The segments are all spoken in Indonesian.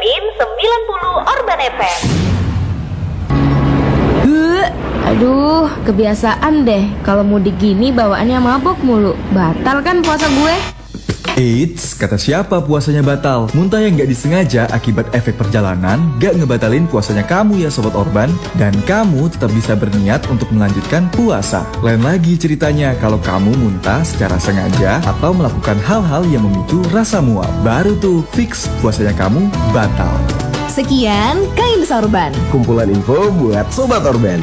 dengerin 90 Urban FM. Aduh, kebiasaan deh kalau mudik gini bawaannya mabok mulu. Batal kan puasa gue? Eits, kata siapa puasanya batal? Muntah yang gak disengaja akibat efek perjalanan gak ngebatalin puasanya kamu ya Sobat Orban. Dan kamu tetap bisa berniat untuk melanjutkan puasa. Lain lagi ceritanya kalau kamu muntah secara sengaja atau melakukan hal-hal yang memicu rasa mual. Baru tuh fix puasanya kamu batal. Sekian Kain Sorban, kumpulan info buat Sobat Orban.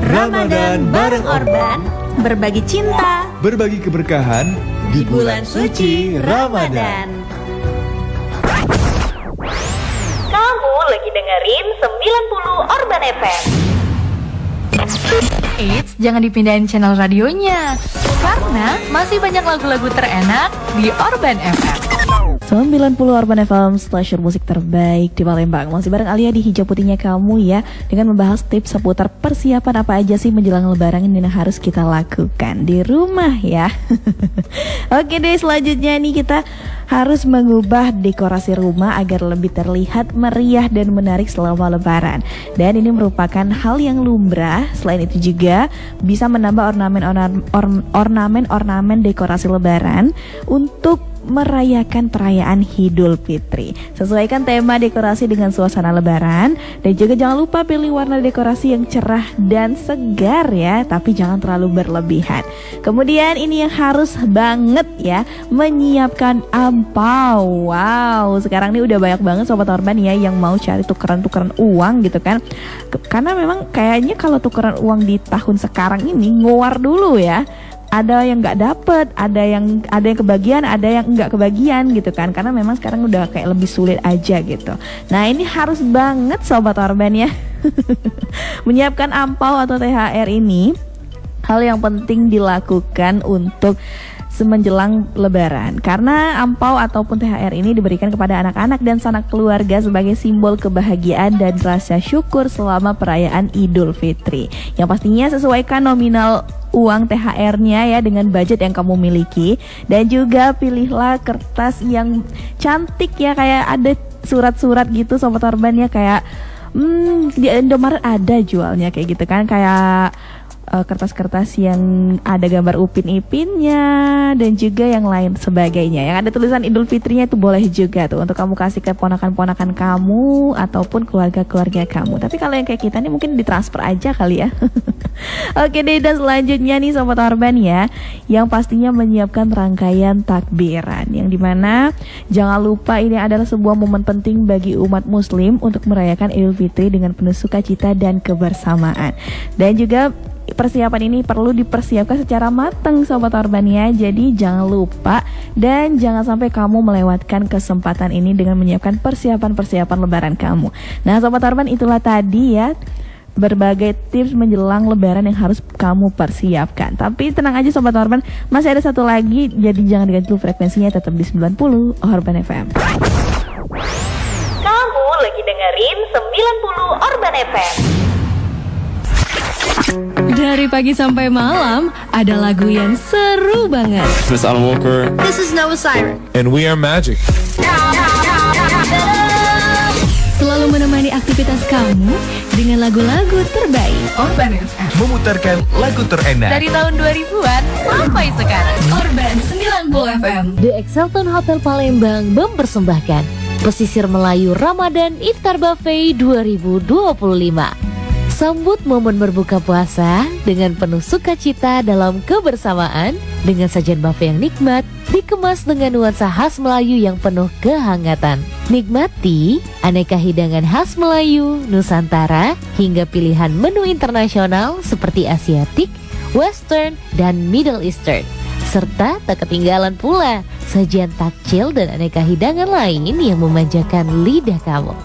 Ramadan bareng Orban, berbagi cinta, berbagi keberkahan di bulan suci Ramadan. Kamu lagi dengerin 90 Urban FM. Eits, jangan dipindahin channel radionya, karena masih banyak lagu-lagu terenak di Urban FM. 90 Urban FM, stasiun musik terbaik di Palembang. Masih bareng Alia di Hijau Putihnya Kamu ya, dengan membahas tips seputar persiapan apa aja sih menjelang lebaran yang harus kita lakukan di rumah ya. Oke deh, selanjutnya nih kita harus mengubah dekorasi rumah agar lebih terlihat meriah dan menarik selama lebaran. Dan ini merupakan hal yang lumrah. Selain itu juga bisa menambah ornamen dekorasi lebaran untuk merayakan perayaan Idul Fitri. Sesuaikan tema dekorasi dengan suasana lebaran, dan juga jangan lupa pilih warna dekorasi yang cerah dan segar ya, tapi jangan terlalu berlebihan. Kemudian ini yang harus banget ya, menyiapkan ampau. Wow, sekarang ini udah banyak banget Sobat Orban ya yang mau cari tukeran-tukeran uang gitu kan. Karena memang kayaknya kalau tukeran uang di tahun sekarang ini nguar dulu ya. Ada yang nggak dapet, ada yang kebagian, ada yang nggak kebagian gitu kan, karena memang sekarang udah kayak lebih sulit aja gitu. Nah ini harus banget Sobat Orban ya menyiapkan ampau atau THR ini hal yang penting dilakukan untuk semenjelang lebaran, karena ampau ataupun THR ini diberikan kepada anak-anak dan sanak keluarga sebagai simbol kebahagiaan dan rasa syukur selama perayaan Idul Fitri. Yang pastinya sesuaikan nominal uang THR-nya ya dengan budget yang kamu miliki, dan juga pilihlah kertas yang cantik ya, kayak ada surat-surat gitu Sobat Orban ya, kayak di Indomaret ada jualnya kayak gitu kan, kayak kertas-kertas yang ada gambar Upin Ipinnya dan juga yang lain sebagainya. Yang ada tulisan Idul Fitrinya itu boleh juga tuh untuk kamu kasih ke ponakan-ponakan kamu ataupun keluarga-keluarga kamu. Tapi kalau yang kayak kita nih mungkin ditransfer aja kali ya. Oke deh, dan selanjutnya nih Sobat Orban ya, yang pastinya menyiapkan rangkaian takbiran, yang dimana jangan lupa ini adalah sebuah momen penting bagi umat muslim untuk merayakan Idul Fitri dengan penuh sukacita dan kebersamaan. Dan juga persiapan ini perlu dipersiapkan secara matang Sobat Orban ya. Jadi jangan lupa dan jangan sampai kamu melewatkan kesempatan ini dengan menyiapkan persiapan-persiapan lebaran kamu. Nah Sobat Orban, itulah tadi ya berbagai tips menjelang lebaran yang harus kamu persiapkan. Tapi tenang aja Sobat Orban, masih ada satu lagi, jadi jangan diganti dulu frekuensinya, tetap di 90 Urban FM. Kamu lagi dengerin 90 Urban FM. Dari pagi sampai malam ada lagu yang seru banget. This is Alan Walker. This is Noah Siren. And we are Magic. Selalu menemani aktivitas kamu dengan lagu-lagu terbaik. Urban FM memutarkan lagu terenak Dari tahun 2000-an sampai sekarang. Urban 90 FM. The Exelton Hotel Palembang mempersembahkan Pesisir Melayu Ramadan Iftar Buffet 2025. Sambut momen berbuka puasa dengan penuh sukacita dalam kebersamaan, dengan sajian buffet yang nikmat, dikemas dengan nuansa khas Melayu yang penuh kehangatan. Nikmati aneka hidangan khas Melayu, Nusantara, hingga pilihan menu internasional seperti Asiatik, Western, dan Middle Eastern. Serta tak ketinggalan pula sajian takjil dan aneka hidangan lain yang memanjakan lidah kamu.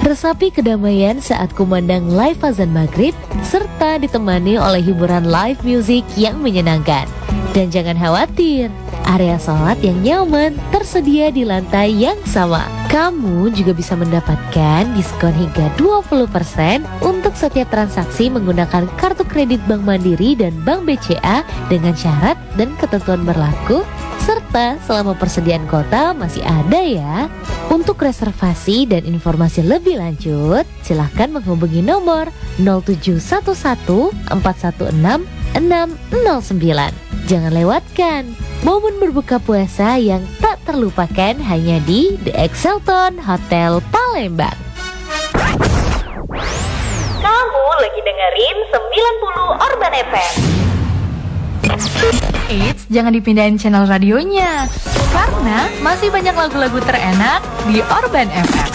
Resapi kedamaian saat kumandang live azan maghrib, serta ditemani oleh hiburan live music yang menyenangkan. Dan jangan khawatir, area sholat yang nyaman tersedia di lantai yang sama. Kamu juga bisa mendapatkan diskon hingga 20% untuk setiap transaksi menggunakan kartu kredit Bank Mandiri dan Bank BCA dengan syarat dan ketentuan berlaku serta selama persediaan kota masih ada ya. Untuk reservasi dan informasi lebih lanjut, silahkan menghubungi nomor 0711 416 609. Jangan lewatkan momen berbuka puasa yang tak terlupakan hanya di The Excelton Hotel Palembang. Kamu lagi dengerin 90 Urban FM. Eits, jangan dipindahin channel radionya, karena masih banyak lagu-lagu terenak di Urban FM.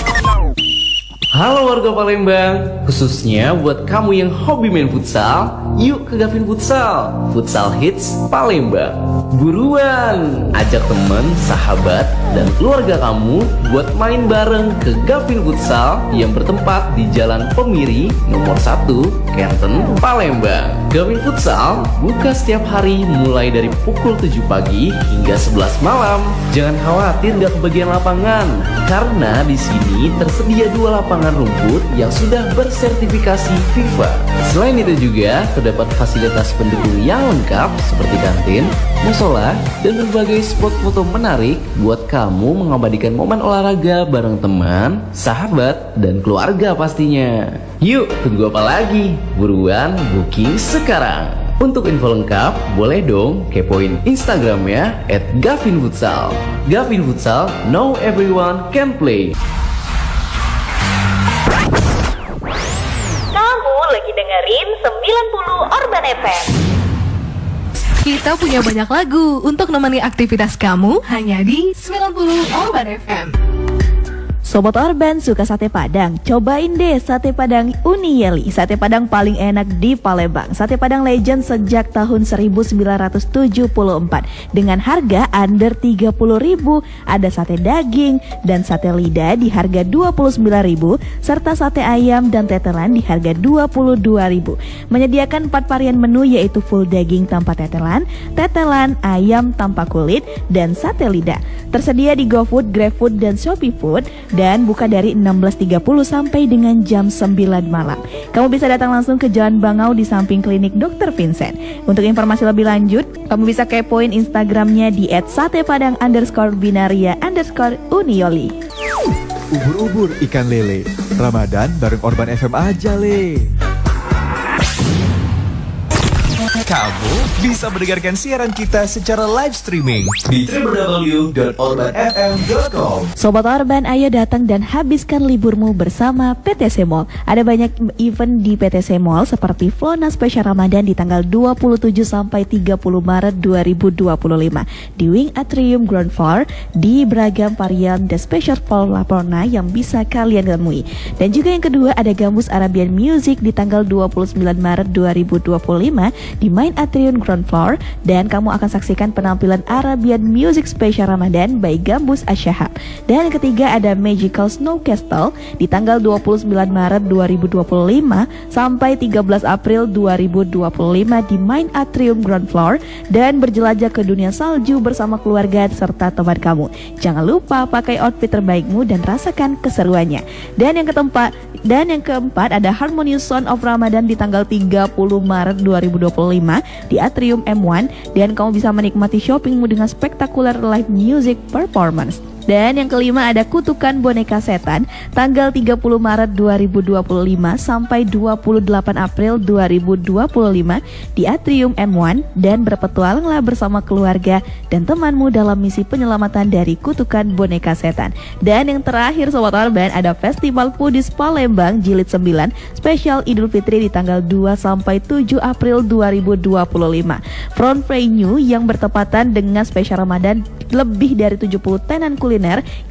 Halo warga Palembang, khususnya buat kamu yang hobi main futsal, yuk ke Gavin Futsal, Futsal Hits Palembang. Buruan, ajak teman, sahabat, dan keluarga kamu buat main bareng ke Gavin Futsal yang bertempat di Jalan Pemiri nomor 1, Kenten, Palembang. Gavin Futsal buka setiap hari mulai dari pukul 7 pagi hingga 11 malam. Jangan khawatir gak kebagian lapangan, karena di sini tersedia 2 lapangan rumput yang sudah bersertifikasi FIFA. Selain itu juga terdapat fasilitas pendukung yang lengkap seperti kantin, musola, dan berbagai spot foto menarik buat kamu mengabadikan momen olahraga bareng teman, sahabat, dan keluarga pastinya. Yuk, tunggu apa lagi? Buruan booking sekarang. Untuk info lengkap, boleh dong kepoin Instagramnya @gavinfutsal. Gavin Futsal, know everyone can play. Kamu lagi dengerin 90 Urban FM. Kita punya banyak lagu untuk menemani aktivitas kamu hanya di 90 Urban FM. Sobat Urban suka sate Padang? Cobain deh sate Padang Uni Yeli. Sate Padang paling enak di Palembang. Sate Padang legend sejak tahun 1974 dengan harga under 30.000. Ada sate daging dan sate lidah di harga 29.000 serta sate ayam dan tetelan di harga 22.000. Menyediakan 4 varian menu yaitu full daging tanpa tetelan, tetelan ayam tanpa kulit, dan sate lidah. Tersedia di GoFood, GrabFood, dan Shopee Food dan buka dari 16.30 sampai dengan jam 9 malam. Kamu bisa datang langsung ke Jalan Bangau di samping klinik Dr. Vincent. Untuk informasi lebih lanjut, kamu bisa kepoin Instagramnya di @satepadang_binaria_unioli. Ubur-ubur ikan lele, Ramadan bareng Urban FM aja le. Kamu bisa mendengarkan siaran kita secara live streaming di www.urbanfm.com. Sobat Urban, ayo datang dan habiskan liburmu bersama PTC Mall. Ada banyak event di PTC Mall seperti Flona Spesial Ramadan di tanggal 27 sampai 30 Maret 2025 di Wing Atrium Ground Floor di beragam varian The Special Fall Laporna yang bisa kalian temui. Dan juga yang kedua ada Gambus Arabian Music di tanggal 29 Maret 2025 di Main Atrium Ground Floor, dan kamu akan saksikan penampilan Arabian Music Special Ramadan by Gambus Asyahab. Dan yang ketiga ada Magical Snow Castle di tanggal 29 Maret 2025 sampai 13 April 2025 di Main Atrium Ground Floor, dan berjelajah ke dunia salju bersama keluarga serta teman kamu. Jangan lupa pakai outfit terbaikmu dan rasakan keseruannya. Dan yang keempat ada Harmonious Sound of Ramadan di tanggal 30 Maret 2025 di Atrium M1, dan kamu bisa menikmati shoppingmu dengan spektakuler live music performance. Dan yang kelima ada Kutukan Boneka Setan tanggal 30 Maret 2025 sampai 28 April 2025 di Atrium M1, dan berpetualanglah bersama keluarga dan temanmu dalam misi penyelamatan dari kutukan boneka setan. Dan yang terakhir Sobat Urban ada Festival Foodies Palembang Jilid 9 spesial Idul Fitri di tanggal 2 sampai 7 April 2025. Front venue yang bertepatan dengan spesial Ramadan, lebih dari 70 tenan kuliner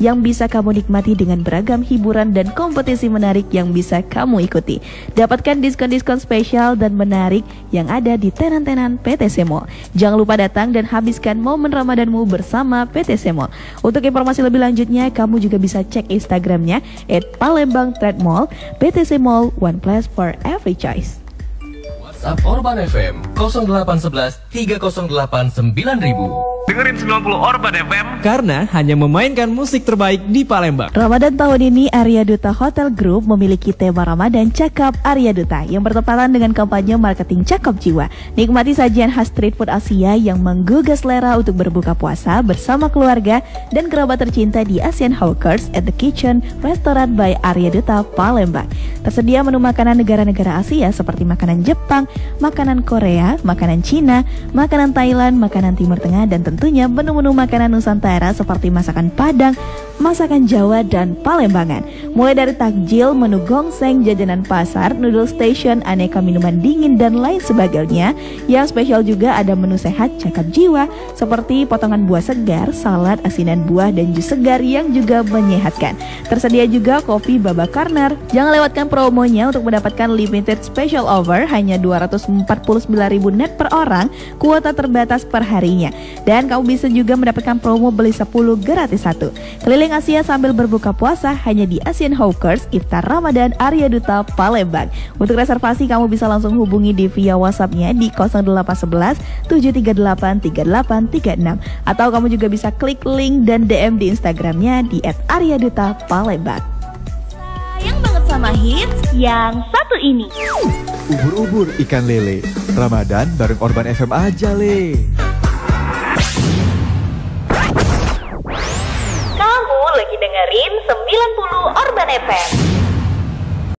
yang bisa kamu nikmati dengan beragam hiburan dan kompetisi menarik yang bisa kamu ikuti. Dapatkan diskon-diskon spesial dan menarik yang ada di tenan-tenan PTC Mall. Jangan lupa datang dan habiskan momen Ramadanmu bersama PTC Mall. Untuk informasi lebih lanjutnya, kamu juga bisa cek Instagramnya @palembangtrademall. PTC Mall, one place for every choice. WhatsApp Urban FM 0811 308 9000. Dengerin 90 Orban FM. Karena hanya memainkan musik terbaik di Palembang. Ramadan tahun ini Arya Duta Hotel Group memiliki tema Ramadan Cakap Arya Duta yang bertepatan dengan kampanye marketing Cakap Jiwa. Nikmati sajian khas street food Asia yang menggugah selera untuk berbuka puasa bersama keluarga dan kerabat tercinta di Asian Hawkers at the Kitchen Restaurant by Arya Duta Palembang. Tersedia menu makanan negara-negara Asia seperti makanan Jepang, makanan Korea, makanan Cina, makanan Thailand, makanan Timur Tengah, dan tentunya menu-menu makanan Nusantara seperti masakan Padang, masakan Jawa, dan Palembangan. Mulai dari takjil, menu gongseng, jajanan pasar, noodle station, aneka minuman dingin, dan lain sebagainya. Yang spesial juga ada menu sehat Cakap Jiwa seperti potongan buah segar, salad, asinan buah, dan jus segar yang juga menyehatkan. Tersedia juga kopi Baba Corner. Jangan lewatkan promonya untuk mendapatkan limited special offer hanya 249.000 net per orang, kuota terbatas per harinya. Dan kamu bisa juga mendapatkan promo beli 10 gratis 1. Keliling Asia sambil berbuka puasa hanya di Asian Hawkers Iftar Ramadan Arya Duta Palembang. Untuk reservasi kamu bisa langsung hubungi di via WhatsApp-nya di 0811 738 3836 atau kamu juga bisa klik link dan DM di Instagramnya di @aryaduta_palembang. Sayang banget sama hits yang satu ini. Ubur-ubur ikan lele. Ramadan bareng Orban FM aja, Le. Kamu lagi dengerin 90 Orban FM.